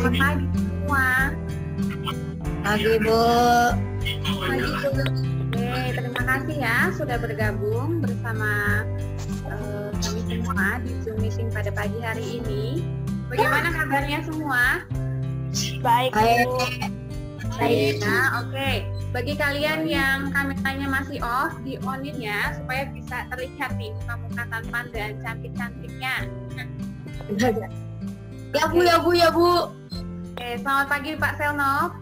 Selamat pagi semua. Pagi, Bu. Pagi, Bu. Oke, terima kasih ya sudah bergabung bersama kami semua di Zoom meeting pada pagi hari ini. Bagaimana kabarnya semua? Baik, Bu. Baik. Nah, oke. Bagi kalian yang kameranya masih off, di on-in ya, supaya bisa terlihat nih muka-muka tampan dan cantik-cantiknya. Ya, Bu. Oke, selamat pagi Pak Selnov.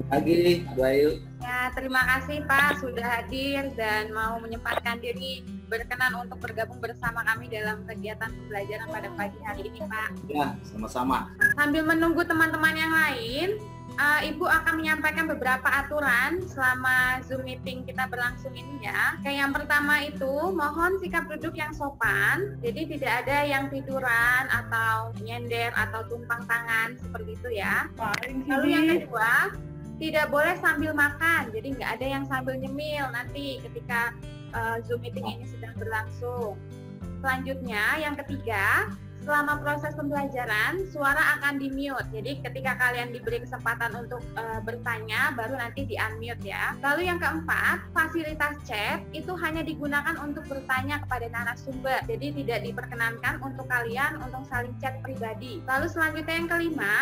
Pagi, Bu Ayu. Ya, terima kasih Pak sudah hadir dan mau menyempatkan diri berkenan untuk bergabung bersama kami dalam kegiatan pembelajaran pada pagi hari ini, Pak. Ya, sama-sama. Sambil menunggu teman-teman yang lain, Ibu akan menyampaikan beberapa aturan selama Zoom meeting kita berlangsung ini ya. Kayak yang pertama itu, mohon sikap duduk yang sopan. Jadi tidak ada yang tiduran atau nyender atau tumpang tangan seperti itu ya. Lalu yang kedua, tidak boleh sambil makan. Jadi nggak ada yang sambil nyemil nanti ketika Zoom meeting ini sedang berlangsung. Selanjutnya, yang ketiga, selama proses pembelajaran, suara akan di-mute. Jadi ketika kalian diberi kesempatan untuk bertanya, baru nanti di-unmute ya. Lalu yang keempat, fasilitas chat itu hanya digunakan untuk bertanya kepada narasumber. Jadi tidak diperkenankan untuk kalian untuk saling chat pribadi. Lalu selanjutnya yang kelima,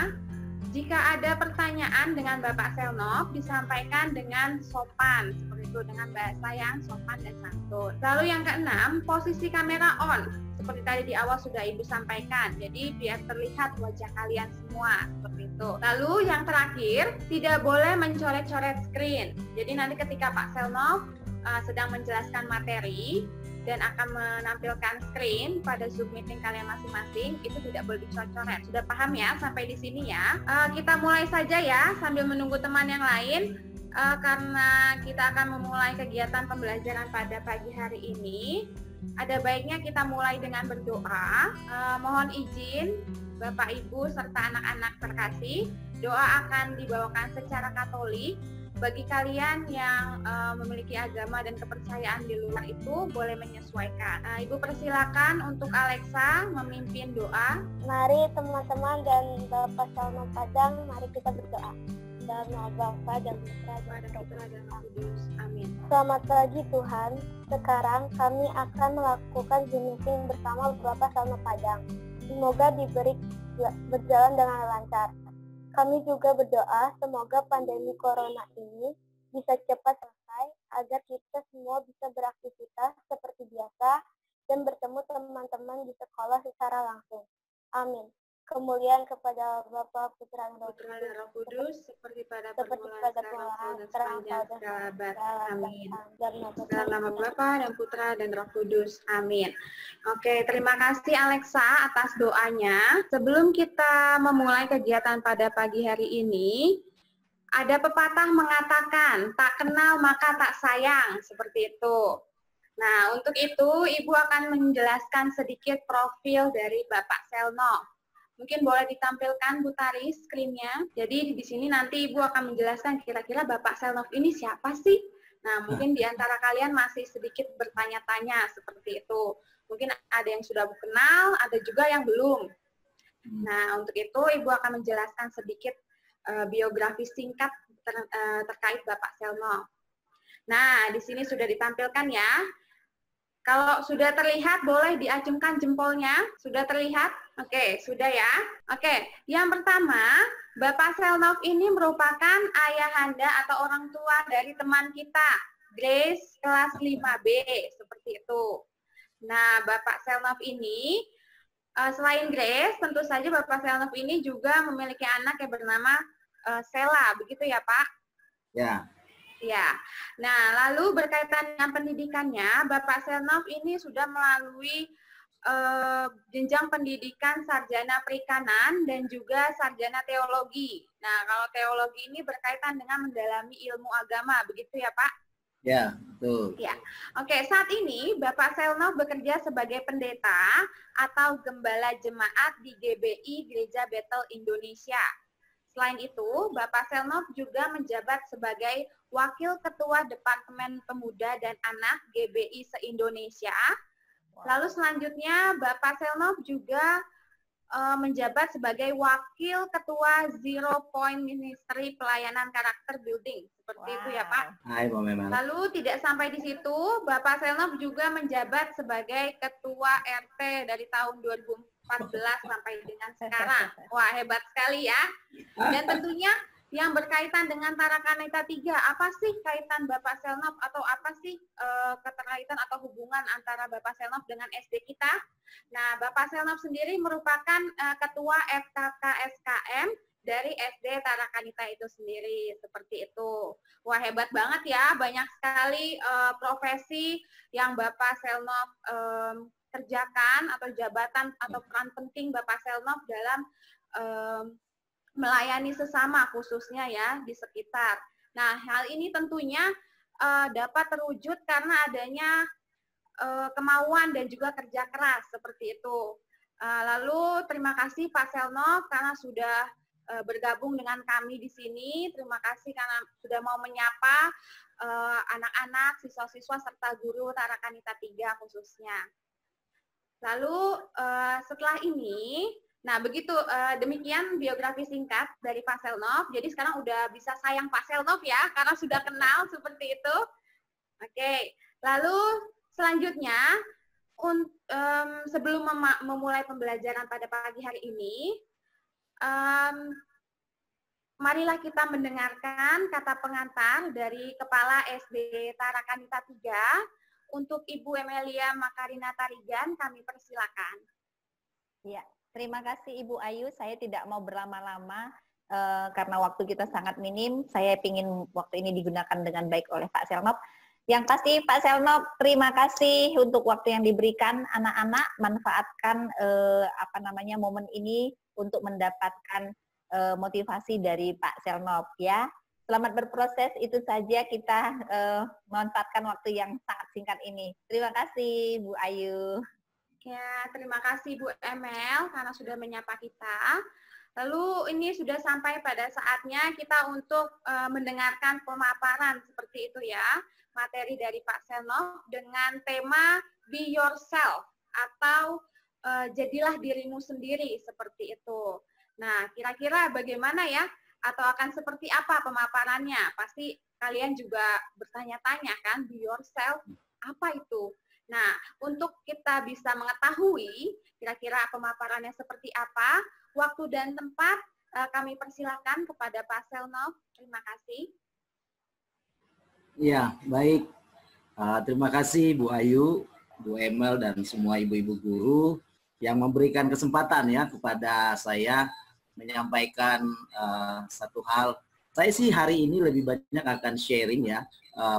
jika ada pertanyaan dengan Bapak Selnov, disampaikan dengan sopan, seperti itu, dengan bahasa yang sopan dan santun. Lalu yang keenam, posisi kamera on. Seperti tadi di awal sudah Ibu sampaikan, jadi biar terlihat wajah kalian semua, seperti itu. Lalu yang terakhir, tidak boleh mencoret-coret screen. Jadi nanti ketika Pak Selnov sedang menjelaskan materi dan akan menampilkan screen pada Zoom meeting kalian masing-masing, itu tidak boleh dicoret-coret. Sudah paham ya sampai di sini ya? Kita mulai saja ya sambil menunggu teman yang lain, karena kita akan memulai kegiatan pembelajaran pada pagi hari ini. Ada baiknya kita mulai dengan berdoa. Mohon izin Bapak Ibu serta anak-anak terkasih, doa akan dibawakan secara Katolik. Bagi kalian yang memiliki agama dan kepercayaan di luar itu boleh menyesuaikan. Ibu persilakan untuk Alexa memimpin doa. Mari teman-teman dan Bapak Selnov Padang, mari kita berdoa. Dalam nama Bapa dan Putra dan Roh Kudus. Amin. Selamat pagi Tuhan. Sekarang kami akan melakukan Zoom meeting bersama Bapak Selnov Padang. Semoga diberi berjalan dengan lancar. Kami juga berdoa semoga pandemi corona ini bisa cepat selesai agar kita semua bisa beraktivitas seperti biasa dan bertemu teman-teman di sekolah secara langsung. Amin. Kemuliaan kepada Bapa, Putra dan Roh Kudus, seperti pada permulaan, sekarang, dan sepanjang segala abad. Amin. Dalam nama Bapa dan Putra dan Roh Kudus. Amin. Oke, terima kasih Alexa atas doanya. Sebelum kita memulai kegiatan pada pagi hari ini, ada pepatah mengatakan, tak kenal maka tak sayang, seperti itu. Nah, untuk itu Ibu akan menjelaskan sedikit profil dari Bapak Selnov. Mungkin boleh ditampilkan Bu Tari screen-nya. Jadi di sini nanti Ibu akan menjelaskan kira-kira Bapak Selnov ini siapa sih? Nah, mungkin di antara kalian masih sedikit bertanya-tanya seperti itu. Mungkin ada yang sudah Bu kenal, ada juga yang belum. Nah, untuk itu Ibu akan menjelaskan sedikit biografi singkat terkait Bapak Selnov. Nah, di sini sudah ditampilkan ya. Kalau sudah terlihat, boleh diacungkan jempolnya. Sudah terlihat? Oke, sudah ya. Oke, yang pertama, Bapak Selnov ini merupakan ayahanda atau orang tua dari teman kita, Grace kelas 5B, seperti itu. Nah, Bapak Selnov ini, selain Grace, tentu saja Bapak Selnov ini juga memiliki anak yang bernama Sela, begitu ya Pak? Ya. Ya, nah lalu berkaitan dengan pendidikannya, Bapak Selnov ini sudah melalui jenjang pendidikan sarjana perikanan dan juga sarjana teologi. Nah, kalau teologi ini berkaitan dengan mendalami ilmu agama, begitu ya Pak? Ya, betul. Ya, oke. Saat ini Bapak Selnov bekerja sebagai pendeta atau gembala jemaat di GBI Gereja Bethel Indonesia. Selain itu, Bapak Selnov juga menjabat sebagai Wakil Ketua Departemen Pemuda dan Anak GBI se-Indonesia. Lalu selanjutnya Bapak Selnov juga menjabat sebagai Wakil Ketua Zero Point Ministry Pelayanan Karakter Building. Seperti itu ya Pak. Hai, Mbak Memel. Lalu tidak sampai di situ, Bapak Selnov juga menjabat sebagai Ketua RT dari tahun 2014 sampai dengan sekarang. Wah, hebat sekali ya. Dan tentunya yang berkaitan dengan Tarakanita 3, apa sih kaitan Bapak Selnov atau apa sih keterkaitan atau hubungan antara Bapak Selnov dengan SD kita? Nah, Bapak Selnov sendiri merupakan Ketua FKK SKM dari SD Tarakanita itu sendiri, seperti itu. Wah, hebat banget ya, banyak sekali profesi yang Bapak Selnov kerjakan atau jabatan atau peran penting Bapak Selnov dalam melayani sesama khususnya ya di sekitar. Nah, hal ini tentunya dapat terwujud karena adanya kemauan dan juga kerja keras seperti itu. Lalu terima kasih Pak Selnov karena sudah bergabung dengan kami di sini. Terima kasih karena sudah mau menyapa anak-anak, siswa-siswa serta guru Tarakanita 3 khususnya. Lalu setelah ini, nah begitu demikian biografi singkat dari Pak Selnov. Jadi sekarang udah bisa sayang Pak Selnov ya, karena sudah kenal seperti itu. Oke, lalu selanjutnya sebelum memulai pembelajaran pada pagi hari ini, marilah kita mendengarkan kata pengantar dari Kepala SD Tarakanita 3 untuk Ibu Emelia Makarina Tarigan. Kami persilakan. Ya. Terima kasih Ibu Ayu, saya tidak mau berlama-lama karena waktu kita sangat minim. Saya ingin waktu ini digunakan dengan baik oleh Pak Selnov. Yang pasti Pak Selnov, terima kasih untuk waktu yang diberikan. Anak-anak manfaatkan momen ini untuk mendapatkan motivasi dari Pak Selnov ya. Selamat berproses, itu saja kita memanfaatkan waktu yang sangat singkat ini. Terima kasih Bu Ayu. Ya, terima kasih Bu Emel karena sudah menyapa kita. Lalu ini sudah sampai pada saatnya kita untuk mendengarkan pemaparan seperti itu ya, materi dari Pak Selnov dengan tema Be Yourself atau jadilah dirimu sendiri seperti itu. Nah, kira-kira bagaimana ya atau akan seperti apa pemaparannya? Pasti kalian juga bertanya-tanya kan, Be Yourself, apa itu? Nah, untuk kita bisa mengetahui kira-kira pemaparannya seperti apa, waktu dan tempat kami persilakan kepada Pak Selnov. Terima kasih. Ya, baik. Terima kasih Bu Ayu, Bu Emel, dan semua ibu-ibu guru yang memberikan kesempatan ya kepada saya menyampaikan satu hal. Saya sih hari ini lebih banyak akan sharing ya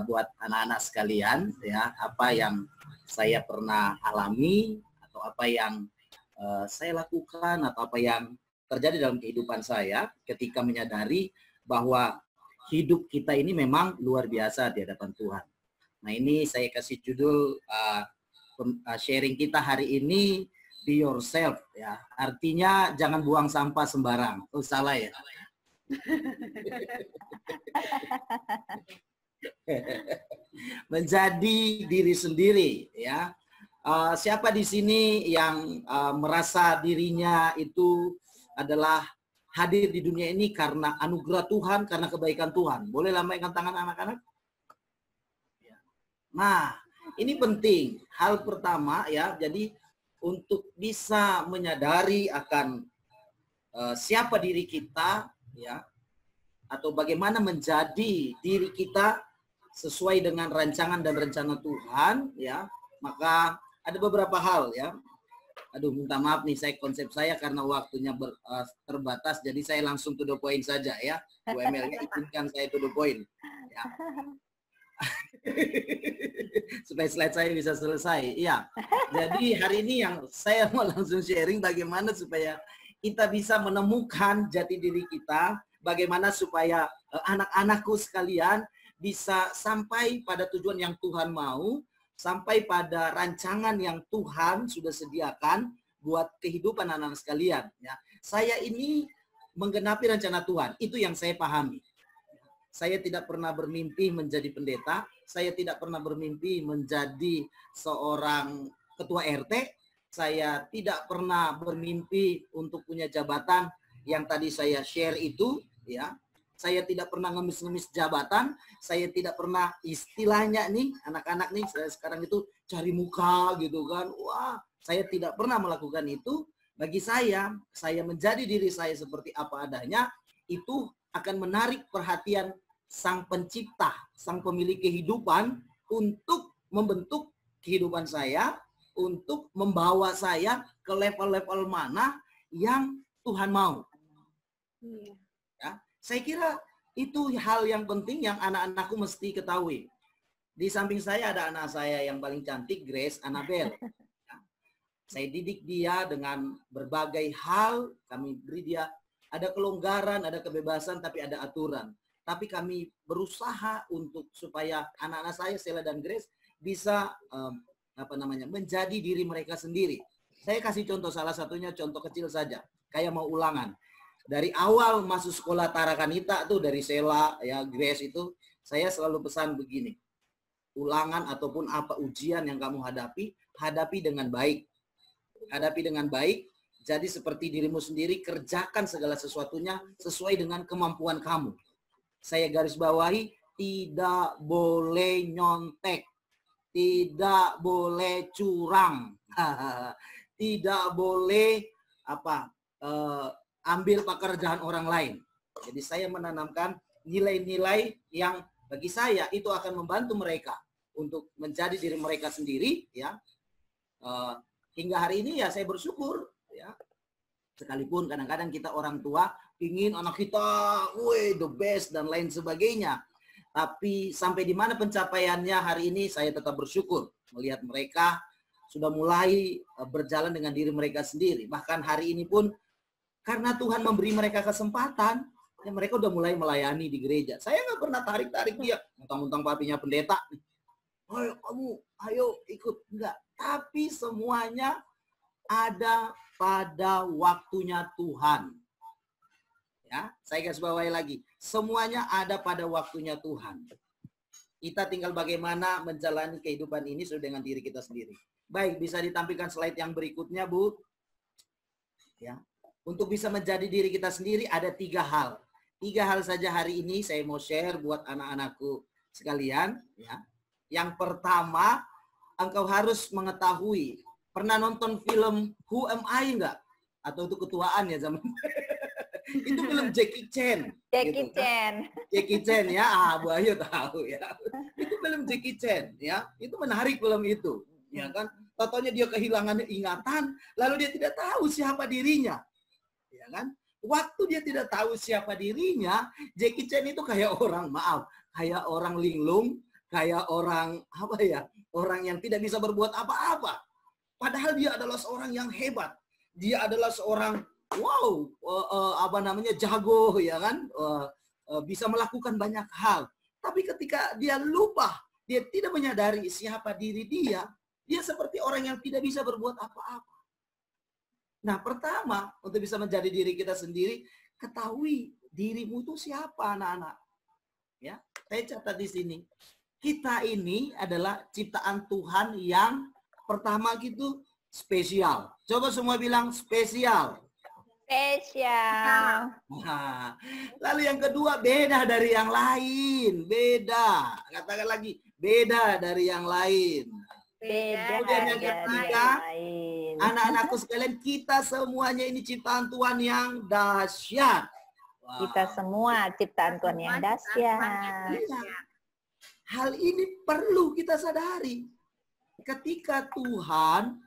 buat anak-anak sekalian ya, apa yang saya pernah alami atau apa yang saya lakukan atau apa yang terjadi dalam kehidupan saya ketika menyadari bahwa hidup kita ini memang luar biasa di hadapan Tuhan. Nah, ini saya kasih judul sharing kita hari ini, Be Yourself ya. Artinya jangan buang sampah sembarang. Oh, salah ya. Menjadi diri sendiri ya. Siapa di sini yang merasa dirinya itu adalah hadir di dunia ini karena anugerah Tuhan, karena kebaikan Tuhan? Boleh lambaikan tangan anak-anak? Nah, ini penting. Hal pertama ya, jadi untuk bisa menyadari akan siapa diri kita ya, atau bagaimana menjadi diri kita sesuai dengan rancangan dan rencana Tuhan ya, maka ada beberapa hal ya. Aduh, minta maaf nih, konsep saya karena waktunya terbatas, jadi saya langsung to the point saja ya. Bu Emelnya izinkan saya to the point ya. Supaya slide saya bisa selesai. Iya. Jadi hari ini yang saya mau langsung sharing bagaimana supaya kita bisa menemukan jati diri kita, bagaimana supaya anak-anakku sekalian bisa sampai pada tujuan yang Tuhan mau, sampai pada rancangan yang Tuhan sudah sediakan buat kehidupan anak-anak sekalian. Ya, saya ini menggenapi rencana Tuhan. Itu yang saya pahami. Saya tidak pernah bermimpi menjadi pendeta. Saya tidak pernah bermimpi menjadi seorang ketua RT. saya tidak pernah bermimpi untuk punya jabatan yang tadi saya share itu, ya. Saya tidak pernah ngemis-ngemis jabatan, saya tidak pernah istilahnya nih, anak-anak nih saya sekarang itu cari muka gitu kan. Wah, saya tidak pernah melakukan itu. Bagi saya menjadi diri saya seperti apa adanya, itu akan menarik perhatian Sang Pencipta, Sang Pemilik kehidupan untuk membentuk kehidupan saya, untuk membawa saya ke level-level mana yang Tuhan mau. Ya, saya kira itu hal yang penting yang anak-anakku mesti ketahui. Di samping saya ada anak saya yang paling cantik, Grace Annabel. Ya, saya didik dia dengan berbagai hal, kami beri dia ada kelonggaran, ada kebebasan, tapi ada aturan. Tapi kami berusaha untuk supaya anak-anak saya, Stella dan Grace, bisa menjadi diri mereka sendiri. Saya kasih contoh, salah satunya contoh kecil saja, kayak mau ulangan. Dari awal masuk sekolah Tarakanita tuh, dari Stella ya, Grace itu, saya selalu pesan begini. Ulangan ataupun apa ujian yang kamu hadapi, hadapi dengan baik. Hadapi dengan baik. Jadi seperti dirimu sendiri, kerjakan segala sesuatunya sesuai dengan kemampuan kamu. Saya garis bawahi, tidak boleh nyontek, tidak boleh curang, tidak boleh ambil pekerjaan orang lain. Jadi saya menanamkan nilai-nilai yang bagi saya itu akan membantu mereka untuk menjadi diri mereka sendiri, ya. Hingga hari ini ya saya bersyukur, ya. Sekalipun kadang-kadang kita orang tua ingin anak kita, the best dan lain sebagainya. Tapi sampai di mana pencapaiannya hari ini saya tetap bersyukur melihat mereka sudah mulai berjalan dengan diri mereka sendiri. Bahkan hari ini pun karena Tuhan memberi mereka kesempatan, ya mereka udah mulai melayani di gereja. Saya nggak pernah tarik-tarik dia, mentang-mentang papinya pendeta. Ayo kamu, ayo ikut. Enggak. Tapi semuanya ada pada waktunya Tuhan. Ya, saya garis bawahi lagi. Semuanya ada pada waktunya Tuhan. Kita tinggal bagaimana menjalani kehidupan ini sesuai dengan diri kita sendiri. Baik, bisa ditampilkan slide yang berikutnya, Bu. Ya. Untuk bisa menjadi diri kita sendiri ada 3 hal. 3 hal saja hari ini saya mau share buat anak-anakku sekalian. Ya. Yang pertama, engkau harus mengetahui. Pernah nonton film Who Am I enggak? Atau itu ketuaan ya zaman. Itu film Jackie Chan. Jackie Chan. Jackie Chan ya, Bu Ayu tahu ya. Itu film Jackie Chan ya. Itu menarik film itu. Ya kan? Totonya dia kehilangan ingatan, lalu dia tidak tahu siapa dirinya. Ya kan? Waktu dia tidak tahu siapa dirinya, Jackie Chan itu kayak orang, kayak orang linglung, kayak orang orang yang tidak bisa berbuat apa-apa. Padahal dia adalah seorang yang hebat. Dia adalah seorang jago, ya kan? Bisa melakukan banyak hal. Tapi ketika dia lupa, dia tidak menyadari siapa diri dia, dia seperti orang yang tidak bisa berbuat apa-apa. Nah, pertama, untuk bisa menjadi diri kita sendiri, ketahui dirimu itu siapa, anak-anak. Ya, saya catat di sini. Kita ini adalah ciptaan Tuhan yang pertama gitu spesial. Coba semua bilang spesial. Spesial. Nah, lalu yang kedua beda dari yang lain. Beda. Katakan lagi, beda dari yang lain. Beda. Kemudian yang ketiga, anak-anakku sekalian, kita semuanya ini ciptaan Tuhan yang dahsyat. Wow. Kita semua ciptaan Tuhan yang dahsyat. Hal ini perlu kita sadari. Ketika Tuhan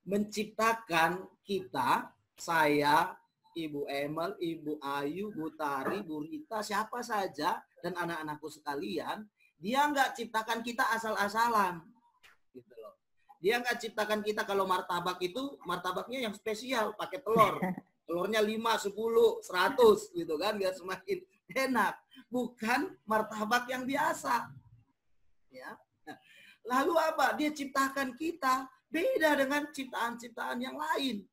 menciptakan kita, saya, Ibu Emel, Ibu Ayu, Bu Tari, Bu Rita, siapa saja, dan anak-anakku sekalian, dia nggak ciptakan kita asal-asalan. Gitu loh. Dia nggak ciptakan kita kalau martabak itu, martabaknya yang spesial, pakai telur. Telurnya 5, 10, 100 gitu kan, biar semakin enak. Bukan martabak yang biasa. Ya. Nah, lalu apa? Dia ciptakan kita beda dengan ciptaan-ciptaan yang lain.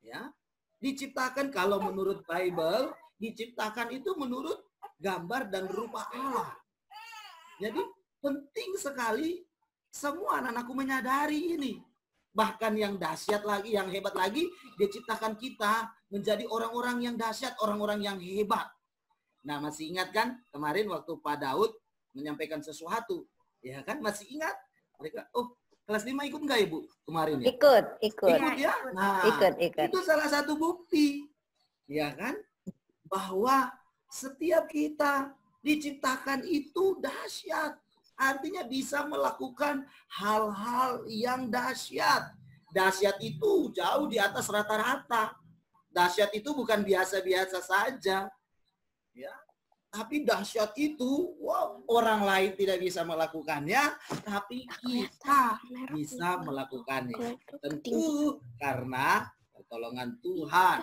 Ya. Diciptakan kalau menurut Bible, diciptakan itu menurut gambar dan rupa Allah. Jadi penting sekali semua anak-anakku menyadari ini. bahkan yang dahsyat lagi, yang hebat lagi, dia ciptakan kita menjadi orang-orang yang dahsyat, orang-orang yang hebat. Nah, masih ingat kan kemarin waktu Pak Daud menyampaikan sesuatu, ya kan? Masih ingat? Mereka, oh, kelas 5 ikut nggak Ibu kemarin ya? Ikut. Ikut ya? Nah, Ikut. itu salah satu bukti, ya kan? Bahwa setiap kita diciptakan itu dahsyat. Artinya bisa melakukan hal-hal yang dahsyat. Dahsyat itu jauh di atas rata-rata. Dahsyat itu bukan biasa-biasa saja. Ya. Tapi dahsyat itu, wow, orang lain tidak bisa melakukannya, tapi kita bisa melakukannya. Tentu karena pertolongan Tuhan.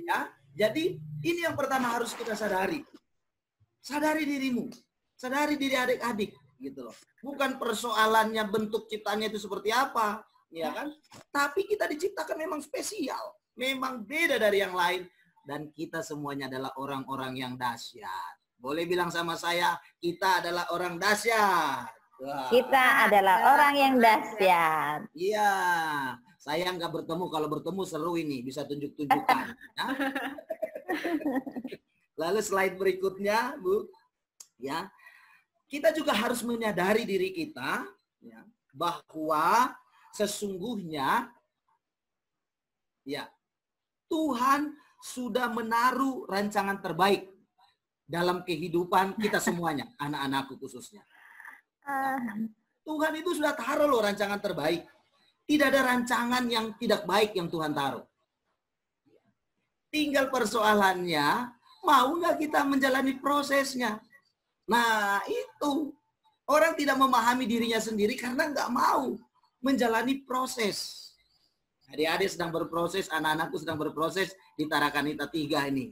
Ya. Jadi ini yang pertama harus kita sadari. Sadari dirimu. Sadari diri adik-adik gitu loh. Bukan persoalannya bentuk ciptanya itu seperti apa, ya kan? Tapi kita diciptakan memang spesial, memang beda dari yang lain, dan kita semuanya adalah orang-orang yang dahsyat. Boleh bilang sama saya, kita adalah orang dahsyat. Wah. Kita adalah orang yang dahsyat. Iya, saya nggak bertemu, kalau bertemu seru ini, bisa tunjuk-tunjukkan. Ya? Lalu slide berikutnya, Bu, ya. Kita juga harus menyadari diri kita ya, bahwa sesungguhnya ya Tuhan sudah menaruh rancangan terbaik dalam kehidupan kita semuanya, anak-anakku khususnya. Tuhan itu sudah taruh loh rancangan terbaik. Tidak ada rancangan yang tidak baik yang Tuhan taruh. Tinggal persoalannya, mau nggak kita menjalani prosesnya? Nah, itu. Orang tidak memahami dirinya sendiri karena nggak mau menjalani proses. Adik-adik sedang berproses, anak-anakku sedang berproses di Tarakanita 3 ini.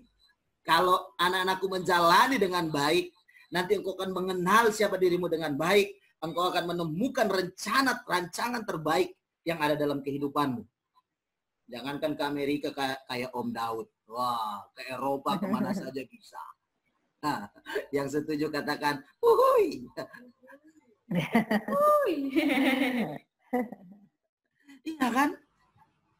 Kalau anak-anakku menjalani dengan baik, nanti engkau akan mengenal siapa dirimu dengan baik. Engkau akan menemukan rancangan terbaik yang ada dalam kehidupanmu. Jangankan ke Amerika kayak Om Daud. Wah, ke Eropa kemana saja bisa. Nah, yang setuju katakan, uhuy. Iya kan?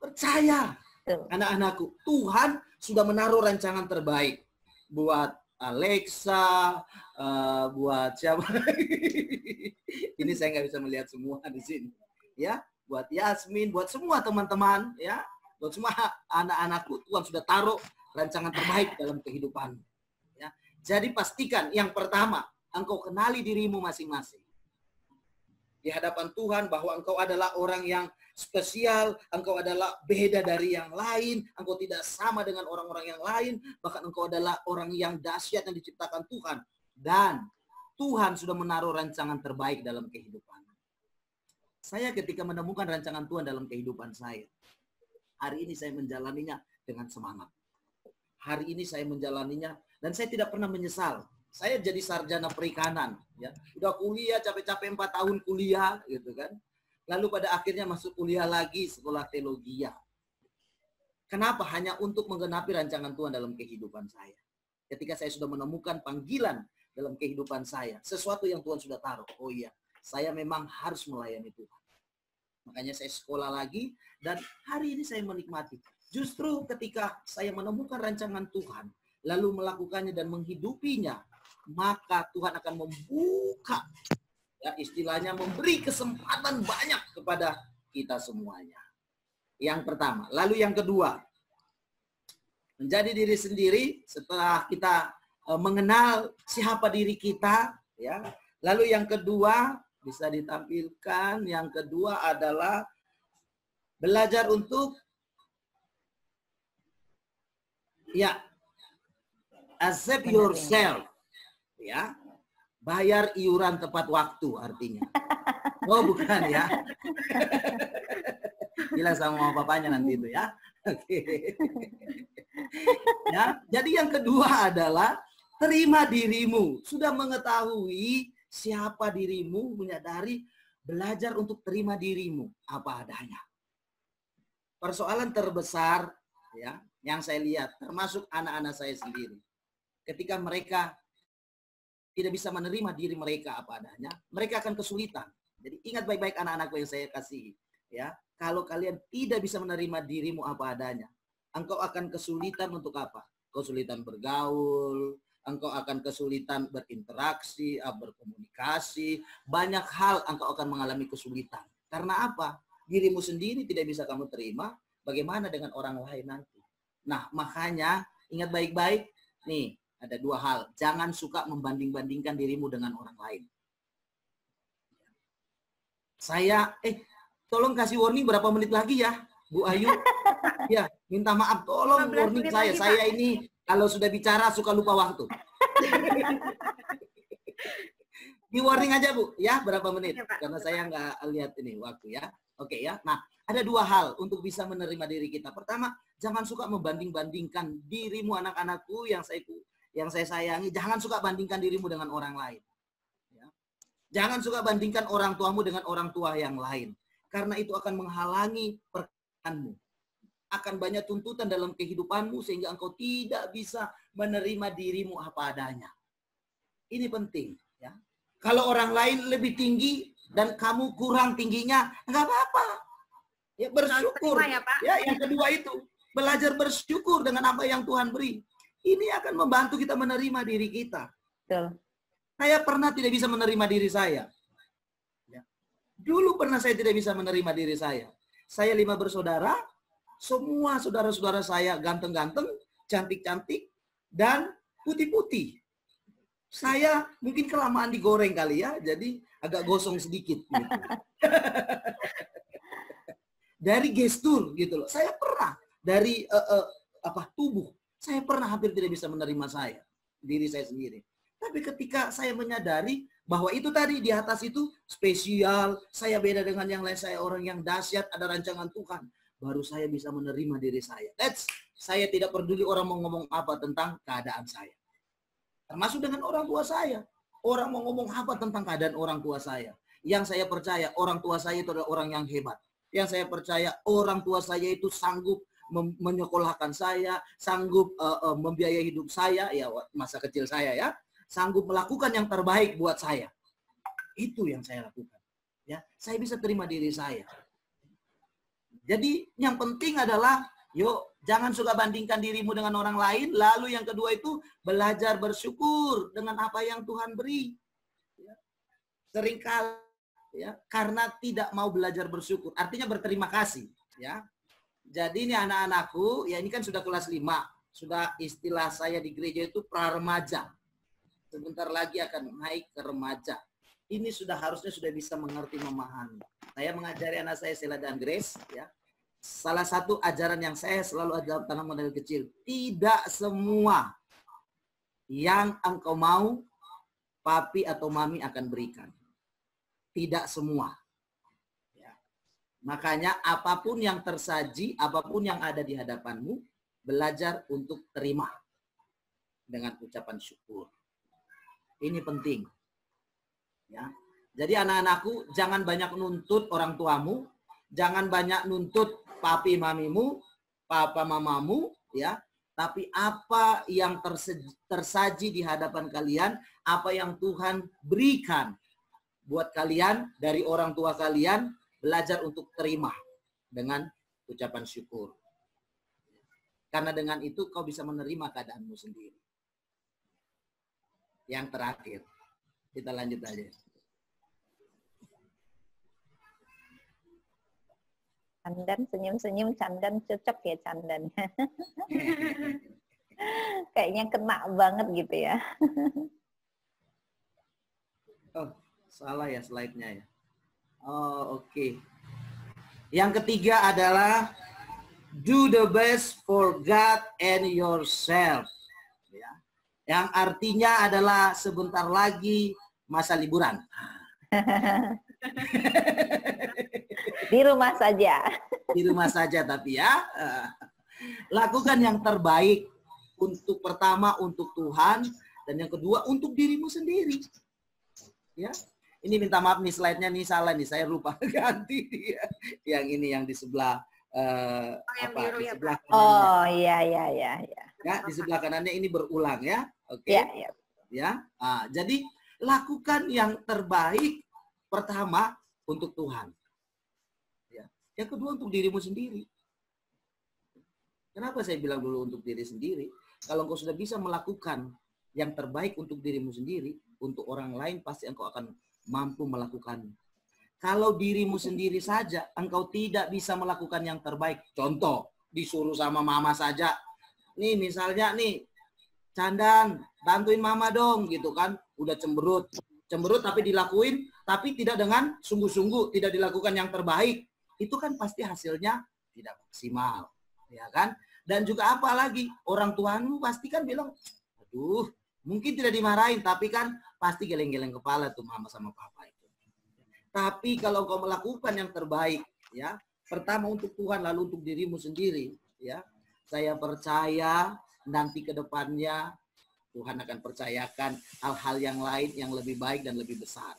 Percaya, anak-anakku. Tuhan sudah menaruh rancangan terbaik buat Alexa, buat siapa? Ini saya nggak bisa melihat semua di sini. Ya, buat Yasmin, buat semua teman-teman, ya, buat semua anak-anakku. Tuhan sudah taruh rancangan terbaik dalam kehidupanmu. Jadi pastikan yang pertama, engkau kenali dirimu masing-masing. Di hadapan Tuhan bahwa engkau adalah orang yang spesial, engkau adalah beda dari yang lain, engkau tidak sama dengan orang-orang yang lain, bahkan engkau adalah orang yang dahsyat yang diciptakan Tuhan. Dan Tuhan sudah menaruh rancangan terbaik dalam kehidupan. Saya ketika menemukan rancangan Tuhan dalam kehidupan saya, hari ini saya menjalaninya dengan semangat. Hari ini saya menjalaninya dan saya tidak pernah menyesal. Saya jadi sarjana perikanan, ya. Udah kuliah capek-capek 4 tahun kuliah, gitu kan. Lalu pada akhirnya masuk kuliah lagi sekolah teologi. Kenapa? Hanya untuk menggenapi rancangan Tuhan dalam kehidupan saya. Ketika saya sudah menemukan panggilan dalam kehidupan saya, sesuatu yang Tuhan sudah taruh. Oh iya, saya memang harus melayani Tuhan. Makanya saya sekolah lagi dan hari ini saya menikmati. Justru ketika saya menemukan rancangan Tuhan, lalu melakukannya dan menghidupinya, maka Tuhan akan membuka, ya istilahnya memberi kesempatan banyak kepada kita semuanya. Yang pertama. Lalu yang kedua, menjadi diri sendiri setelah kita mengenal siapa diri kita. Ya. Lalu yang kedua, bisa ditampilkan, yang kedua adalah belajar untuk accept yourself, ya, bayar iuran tepat waktu artinya. Oh bukan ya? Bilang sama mama papanya nanti itu ya. Oke. Ya, jadi yang kedua adalah terima dirimu. Sudah mengetahui siapa dirimu, menyadari, belajar untuk terima dirimu apa adanya. Persoalan terbesar, ya, yang saya lihat, termasuk anak-anak saya sendiri. Ketika mereka tidak bisa menerima diri mereka apa adanya, mereka akan kesulitan. Jadi ingat baik-baik anak-anakku yang saya kasih, ya. kalau kalian tidak bisa menerima dirimu apa adanya, engkau akan kesulitan untuk apa? Kesulitan bergaul, engkau akan kesulitan berinteraksi, berkomunikasi, banyak hal engkau akan mengalami kesulitan. Karena apa? Dirimu sendiri tidak bisa kamu terima, bagaimana dengan orang lain nanti? Nah, makanya ingat baik-baik, nih ada dua hal. Jangan suka membanding-bandingkan dirimu dengan orang lain. Saya, tolong kasih warning berapa menit lagi ya, Bu Ayu. Ya, minta maaf, tolong warning saya. Lagi, saya ini kalau sudah bicara suka lupa waktu. Di warning aja Bu, ya berapa menit? Ya, Pak. Karena saya nggak lihat ini waktu ya. Oke ya. Nah, ada dua hal untuk bisa menerima diri kita. Pertama, jangan suka membanding-bandingkan dirimu anak-anakku yang saya sayangi. Jangan suka bandingkan dirimu dengan orang lain. Jangan suka bandingkan orang tuamu dengan orang tua yang lain. Karena itu akan menghalangi perkembanganmu. Akan banyak tuntutan dalam kehidupanmu sehingga engkau tidak bisa menerima dirimu apa adanya. Ini penting. Ya. Kalau orang lain lebih tinggi dan kamu kurang tingginya, enggak apa-apa. Ya, bersyukur. Ya, Pak. Ya, yang kedua itu, belajar bersyukur dengan apa yang Tuhan beri. Ini akan membantu kita menerima diri kita. Betul. Saya pernah tidak bisa menerima diri saya. Ya. Dulu pernah saya tidak bisa menerima diri saya. Saya 5 bersaudara, semua saudara-saudara saya ganteng-ganteng, cantik-cantik, dan putih-putih. Saya mungkin kelamaan digoreng kali ya, jadi agak gosong sedikit. Gitu. Dari gestur gitu loh. Saya pernah dari tubuh, saya pernah hampir tidak bisa menerima diri saya sendiri. Tapi ketika saya menyadari bahwa itu tadi di atas itu spesial, saya beda dengan yang lain, saya orang yang dahsyat, ada rancangan Tuhan, baru saya bisa menerima diri saya. Saya tidak peduli orang mau ngomong apa tentang keadaan saya. Termasuk dengan orang tua saya. Orang mau ngomong apa tentang keadaan orang tua saya. Yang saya percaya orang tua saya itu adalah orang yang hebat. Yang saya percaya orang tua saya itu sanggup menyekolahkan saya, sanggup membiayai hidup saya, ya masa kecil saya ya. Sanggup melakukan yang terbaik buat saya. Itu yang saya lakukan. Ya, saya bisa terima diri saya. Jadi yang penting adalah, yuk jangan suka bandingkan dirimu dengan orang lain. Lalu yang kedua itu belajar bersyukur dengan apa yang Tuhan beri. Ya. Seringkali ya, karena tidak mau belajar bersyukur. Artinya berterima kasih. Ya. Jadi ini anak-anakku, ya ini kan sudah kelas 5. Sudah istilah saya di gereja itu pra-remaja. Sebentar lagi akan naik ke remaja. Ini harusnya sudah bisa mengerti, memahami. Saya mengajari anak saya Sheila dan Grace. Ya. Salah satu ajaran yang saya selalu ajar tanam dari kecil. Tidak semua yang engkau mau, papi atau mami akan berikan. Tidak semua. Ya. Makanya apapun yang tersaji, apapun yang ada di hadapanmu, belajar untuk terima. Dengan ucapan syukur. Ini penting. Ya. Jadi anak-anakku jangan banyak nuntut orang tuamu, jangan banyak nuntut papi mamimu, papa mamamu, ya. Tapi apa yang tersaji di hadapan kalian, apa yang Tuhan berikan buat kalian dari orang tua kalian, belajar untuk terima dengan ucapan syukur. Karena dengan itu kau bisa menerima keadaanmu sendiri. Yang terakhir, kita lanjut aja. Candan senyum-senyum, Candan cocok ya Candan. Kayaknya kena banget gitu ya. Oh, salah ya slide-nya ya. Oh, oke. Yang ketiga adalah do the best for God and yourself. Ya. Yang artinya adalah sebentar lagi masa liburan. Di rumah saja. Di rumah saja tapi ya. Lakukan yang terbaik untuk pertama untuk Tuhan dan yang kedua untuk dirimu sendiri. Ya. Ini minta maaf nih slide-nya nih salah nih, saya lupa ganti dia. Yang ini yang di sebelah yang biru ya, sebelah Pak. kanannya. Oh iya. Ya, di sebelah kanannya ini berulang ya. Oke. Iya. Ya. Jadi lakukan yang terbaik pertama untuk Tuhan. Ya. Yang kedua untuk dirimu sendiri. Kenapa saya bilang dulu untuk diri sendiri? Kalau engkau sudah bisa melakukan yang terbaik untuk dirimu sendiri, untuk orang lain pasti engkau akan mampu melakukannya. Kalau dirimu sendiri saja, engkau tidak bisa melakukan yang terbaik. Contoh, disuruh sama mama saja. Nih misalnya nih, Candan, bantuin mama dong gitu kan. Udah cemberut. Cemberut tapi dilakuin, tapi tidak dengan sungguh-sungguh, tidak dilakukan yang terbaik. Itu kan pasti hasilnya tidak maksimal. Ya kan? Dan juga apa lagi, orang tuamu pasti kan bilang, aduh, mungkin tidak dimarahin, tapi kan pasti geleng-geleng kepala tuh mama sama papa itu. Tapi kalau kau melakukan yang terbaik, ya, pertama untuk Tuhan, lalu untuk dirimu sendiri, ya, saya percaya nanti ke depannya Tuhan akan percayakan hal-hal yang lain yang lebih baik dan lebih besar.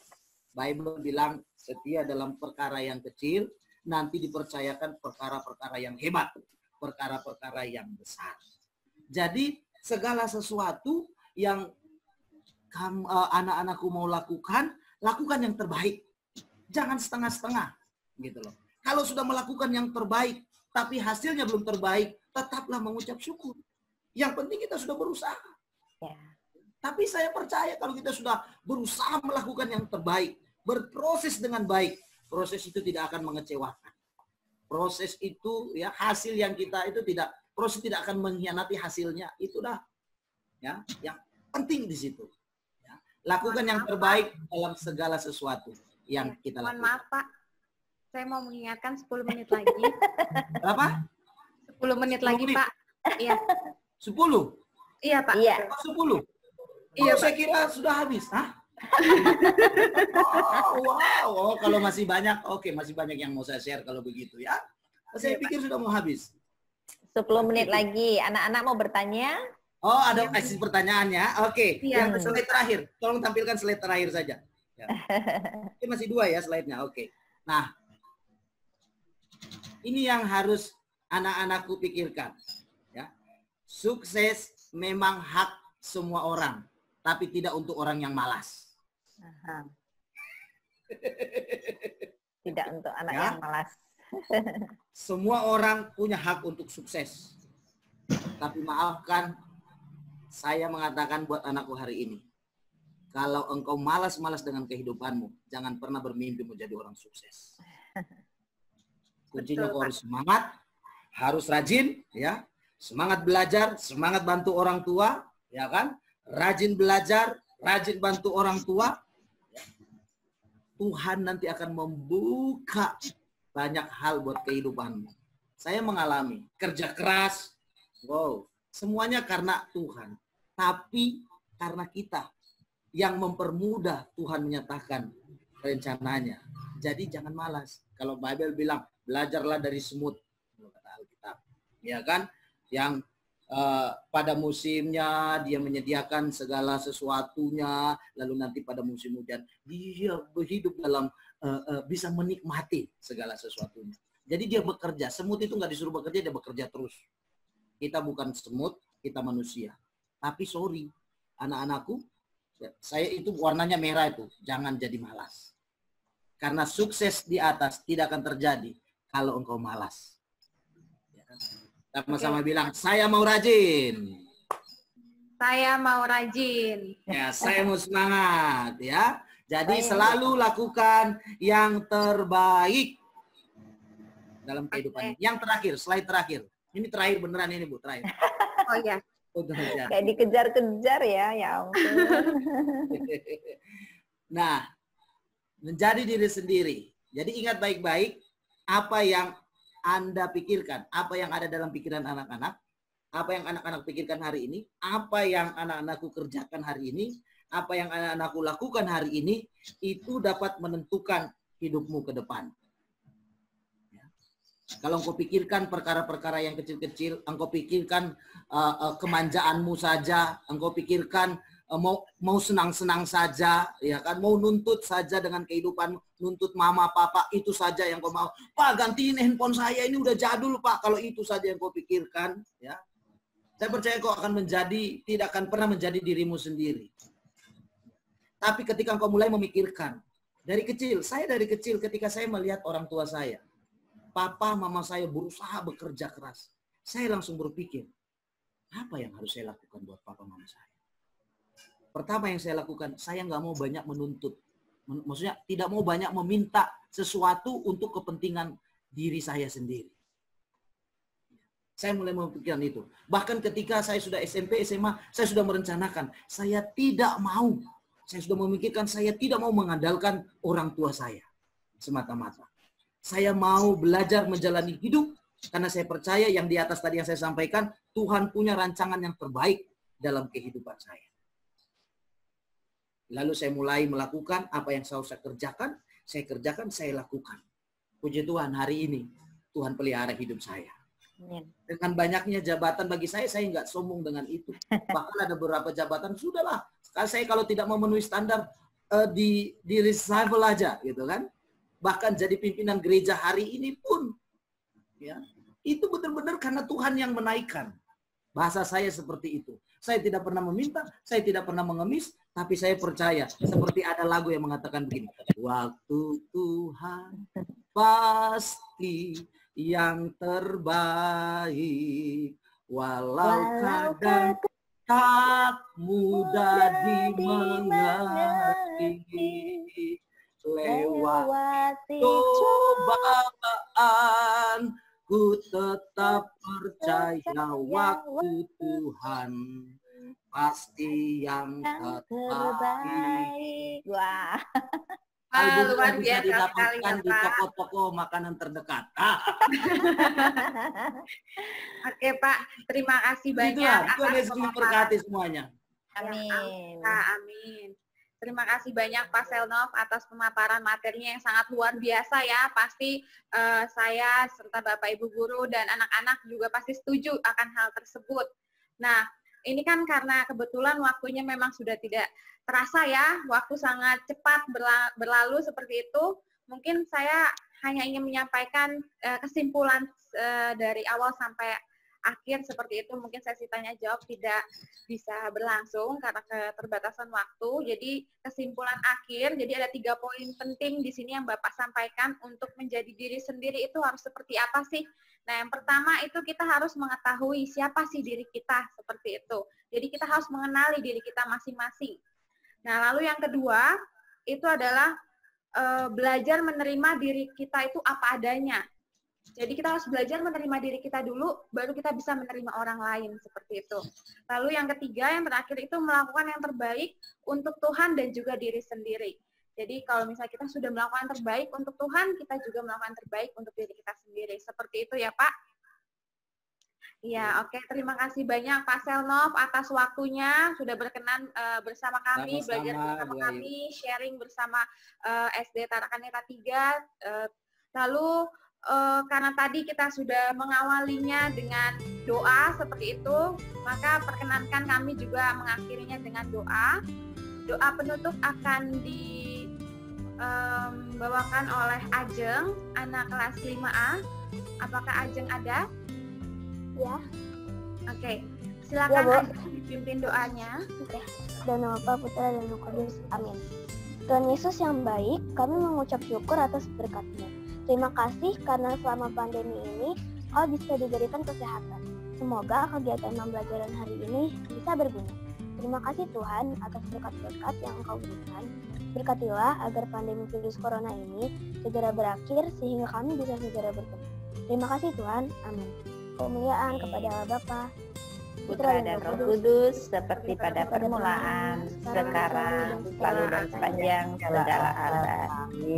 Bible bilang setia dalam perkara yang kecil, nanti dipercayakan perkara-perkara yang hebat, perkara-perkara yang besar. Jadi segala sesuatu yang anak-anakku mau lakukan, lakukan yang terbaik. Jangan setengah-setengah, gitu loh. Kalau sudah melakukan yang terbaik, tapi hasilnya belum terbaik, tetaplah mengucap syukur. Yang penting kita sudah berusaha. Ya. Tapi saya percaya kalau kita sudah berusaha melakukan yang terbaik, berproses dengan baik, proses itu tidak akan mengecewakan. Proses itu, ya, hasil yang kita itu tidak, proses tidak akan mengkhianati hasilnya. Itulah ya yang penting di situ. Ya. Lakukan yang terbaik dalam segala sesuatu yang kita lakukan. Mohon maaf Pak, saya mau mengingatkan 10 menit lagi. Berapa? 10 menit lagi menit. Pak. Iya. 10? Iya Pak. Iya. 10? Iya, Saya kira sudah habis. Hah? Wow. Kalau masih banyak, oke, masih banyak yang mau saya share kalau begitu ya. Saya pikir sudah mau habis. 10 menit lagi. Anak-anak mau bertanya? Oh, ada sesi pertanyaannya. Oke, Iya. yang slide terakhir. Tolong tampilkan slide terakhir saja. Ya. Ini masih 2 ya slide-nya. Oke. Nah, ini yang harus anak-anakku pikirkan. Ya. Sukses memang hak semua orang, tapi tidak untuk orang yang malas. Aha. Tidak untuk anak Ya. yang malas. Semua orang punya hak untuk sukses. Tapi maafkan, saya mengatakan buat anakku hari ini. Kalau engkau malas-malas dengan kehidupanmu, jangan pernah bermimpi menjadi orang sukses. Kuncinya kau harus semangat, harus rajin, ya. Semangat belajar, semangat bantu orang tua, ya kan? Rajin belajar, rajin bantu orang tua. Tuhan nanti akan membuka banyak hal buat kehidupanmu. Saya mengalami kerja keras, wow, semuanya karena Tuhan. Tapi karena kita yang mempermudah Tuhan menyatakan rencananya. Jadi jangan malas. Kalau Bible bilang belajarlah dari semut, kata Alkitab, ya kan? Yang pada musimnya dia menyediakan segala sesuatunya, lalu nanti pada musim hujan dia berhidup dalam bisa menikmati segala sesuatunya. Jadi dia bekerja. Semut itu nggak disuruh bekerja, dia bekerja terus. Kita bukan semut, kita manusia. Tapi sorry, anak-anakku, saya itu warnanya merah itu. Jangan jadi malas. Karena sukses di atas tidak akan terjadi kalau engkau malas. Sama-sama bilang, saya mau rajin. Saya mau rajin. Ya, saya mau semangat ya. Jadi selalu lakukan yang terbaik dalam kehidupan. Yang terakhir, slide terakhir. Ini terakhir beneran ini Bu, terakhir. Oh iya. Kayak dikejar-kejar ya ampun. Nah, menjadi diri sendiri. Jadi ingat baik-baik apa yang Anda pikirkan, apa yang ada dalam pikiran anak-anak, apa yang anak-anak pikirkan hari ini, apa yang anak-anakku kerjakan hari ini, apa yang anak-anakku lakukan hari ini, itu dapat menentukan hidupmu ke depan. Ya. Kalau engkau pikirkan perkara-perkara yang kecil-kecil, engkau pikirkan kemanjaanmu saja, engkau pikirkan mau senang-senang saja, ya kan, mau nuntut saja dengan kehidupan, nuntut mama papa itu saja yang kau mau. Pak, gantiin handphone saya ini udah jadul Pak. Kalau itu saja yang kau pikirkan, ya, saya percaya kau akan menjadi, tidak akan pernah menjadi dirimu sendiri. Tapi ketika kau mulai memikirkan dari kecil, saya dari kecil ketika saya melihat orang tua saya, papa mama saya berusaha bekerja keras. Saya langsung berpikir, apa yang harus saya lakukan buat papa mama saya? Pertama yang saya lakukan, saya nggak mau banyak menuntut. Maksudnya tidak mau banyak meminta sesuatu untuk kepentingan diri saya sendiri. Saya mulai memikirkan itu. Bahkan ketika saya sudah SMP, SMA, saya sudah merencanakan. Saya tidak mau. Saya sudah memikirkan saya tidak mau mengandalkan orang tua saya. Semata-mata. Saya mau belajar menjalani hidup. Karena saya percaya yang di atas tadi yang saya sampaikan. Tuhan punya rancangan yang terbaik dalam kehidupan saya. Lalu saya mulai melakukan apa yang saya kerjakan. Saya lakukan. Puji Tuhan, hari ini Tuhan pelihara hidup saya. Dengan banyaknya jabatan bagi saya nggak sombong dengan itu. Bahkan ada beberapa jabatan, sudahlah. Saya kalau tidak memenuhi standar di reshuffle aja, gitu kan. Bahkan jadi pimpinan gereja hari ini pun, ya itu benar-benar karena Tuhan yang menaikkan. Bahasa saya seperti itu. Saya tidak pernah meminta, saya tidak pernah mengemis, tapi saya percaya. Seperti ada lagu yang mengatakan begini. Waktu Tuhan pasti yang terbaik, walau kadang tak mudah dimengerti, lewati cobaan, ku tetap percaya waktu Tuhan pasti yang terbaik. Wah. Luar bisa biasa sekali didapatkan ya, di Pak. toko-toko makanan terdekat. Oke Pak, terima kasih banyak Tuhan Yesus memberkati semuanya. Amin. Amin. Terima kasih banyak Pak Selnov atas pemaparan materinya yang sangat luar biasa ya. Pasti saya serta Bapak Ibu guru dan anak-anak juga pasti setuju akan hal tersebut. Nah, ini kan karena kebetulan waktunya memang sudah tidak terasa ya, waktu sangat cepat berlalu seperti itu. Mungkin saya hanya ingin menyampaikan kesimpulan dari awal sampai akhir seperti itu. Mungkin sesi tanya jawab tidak bisa berlangsung karena keterbatasan waktu. Jadi kesimpulan akhir, jadi ada 3 poin penting di sini yang Bapak sampaikan untuk menjadi diri sendiri itu harus seperti apa sih? Nah, yang pertama itu kita harus mengetahui siapa sih diri kita seperti itu. Jadi kita harus mengenali diri kita masing-masing. Nah, lalu yang kedua itu adalah belajar menerima diri kita itu apa adanya. Jadi kita harus belajar menerima diri kita dulu, baru kita bisa menerima orang lain seperti itu. Lalu yang ketiga, yang terakhir itu melakukan yang terbaik untuk Tuhan dan juga diri sendiri. Jadi kalau misalnya kita sudah melakukan yang terbaik untuk Tuhan, kita juga melakukan yang terbaik untuk diri kita sendiri. Seperti itu ya Pak? Ya, oke. Terima kasih banyak Pak Selnov atas waktunya sudah berkenan bersama kami, belajar bersama kami, sharing bersama SD Tarakan Neta 3. Lalu karena tadi kita sudah mengawalinya dengan doa seperti itu, maka perkenankan kami juga mengakhirinya dengan doa. Doa penutup akan dibawakan oleh Ajeng, anak kelas 5A. Apakah Ajeng ada? Ya. Oke, silakan Ya, Bu. Ajeng dipimpin doanya. Dan nama Bapa, Putra, dan Roh Kudus. Amin. Tuhan Yesus yang baik, kami mengucap syukur atas berkat-Mu. Terima kasih karena selama pandemi ini, Kau bisa diberikan kesehatan. Semoga kegiatan pembelajaran hari ini bisa berguna. Terima kasih Tuhan atas berkat-berkat yang Engkau berikan. Berkatilah agar pandemi virus corona ini segera berakhir sehingga kami bisa segera bertemu. Terima kasih Tuhan. Amin. Kemuliaan kepada Allah Bapa, Putra dan Roh Kudus, seperti pada permulaan, sekarang, selalu dan sepanjang segala abad.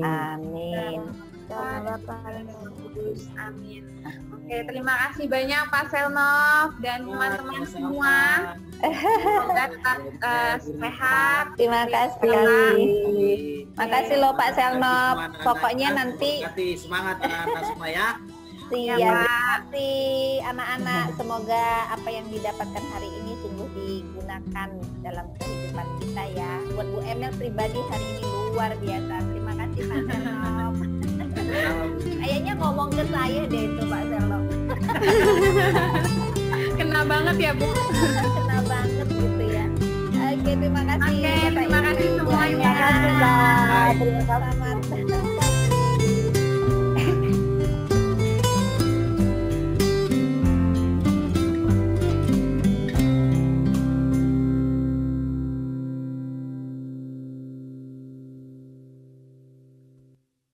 Amin. Tuhan Bapa dan Roh Kudus. Amin. Oke, terima kasih banyak Pak Selnov dan teman-teman semua. Semoga tetap sehat. Terima kasih. Makasih loh Pak Selnov. Pokoknya nanti semangat anak-anak semua ya. Terima kasih anak-anak. Semoga apa yang didapatkan hari ini sungguh digunakan dalam kehidupan kita ya. Buat Bu Emel pribadi hari ini luar biasa. Terima kasih Pak Selnov. Kayaknya ngomong ke saya deh itu Pak Selnov. Kena banget ya Bu. Kena banget gitu ya. Oke, terima kasih. Oke, terima kasih semuanya. Terima kasih, Mbak. Terima kasih. Sama.